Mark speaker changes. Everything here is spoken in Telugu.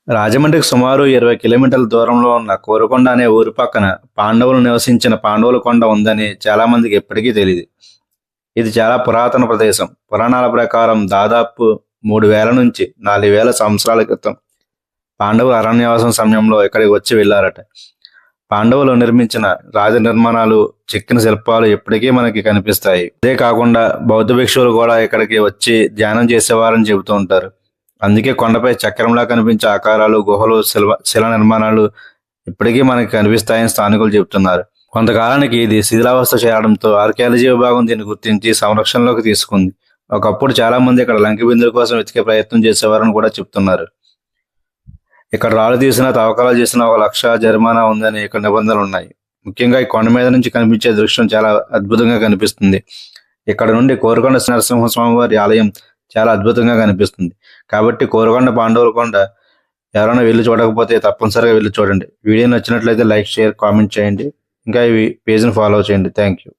Speaker 1: రాజమండ్రికి సుమారు 20 కిలోమీటర్ల దూరంలో ఉన్న కోరుకొండ అనే ఊరి పక్కన పాండవులు నివసించిన పాండవుల కొండ ఉందని చాలా మందికి ఎప్పటికీ తెలియదు. ఇది చాలా పురాతన ప్రదేశం. పురాణాల ప్రకారం దాదాపు 3000 నుంచి 4000 సంవత్సరాల క్రితం పాండవులు అరణ్యవాసం సమయంలో ఇక్కడికి వచ్చి వెళ్ళారట. పాండవులు నిర్మించిన రాజ నిర్మాణాలు, చెక్కిన శిల్పాలు ఇప్పటికీ మనకి కనిపిస్తాయి. ఇదే కాకుండా బౌద్ధ భిక్షువులు కూడా ఇక్కడికి వచ్చి ధ్యానం చేసేవారని చెబుతూ ఉంటారు. అందుకే కొండపై చక్రంలా కనిపించే ఆకారాలు, గుహలు, శిల నిర్మాణాలు ఇప్పటికీ మనకి కనిపిస్తాయని స్థానికులు చెబుతున్నారు. కొంతకాలానికి ఇది శిథిలావస్థ చేరడంతో ఆర్కియాలజీ విభాగం దీన్ని గుర్తించి సంరక్షణలోకి తీసుకుంది. ఒకప్పుడు చాలా మంది ఇక్కడ లంక బిందుల కోసం వెతికే ప్రయత్నం చేసేవారని కూడా చెప్తున్నారు. ఇక్కడ రాళ్ళు తీసినా, తవ్వకాలు చేసినా 1 లక్ష జరిమానా ఉందని ఇక్కడ నిబంధనలు ఉన్నాయి. ముఖ్యంగా ఈ కొండ మీద నుంచి కనిపించే దృశ్యం చాలా అద్భుతంగా కనిపిస్తుంది. ఇక్కడ నుండి కోరుకొండ నరసింహస్వామి వారి ఆలయం చాలా అద్భుతంగా కనిపిస్తుంది. కాబట్టి కోరుకొండ పాండవుల కొండ ఎవరైనా వెళ్ళి చూడకపోతే తప్పనిసరిగా వెళ్ళి చూడండి. వీడియో నచ్చినట్లయితే లైక్, షేర్, కామెంట్ చేయండి. ఇంకా ఈ పేజ్ని ఫాలో చేయండి. Thank you.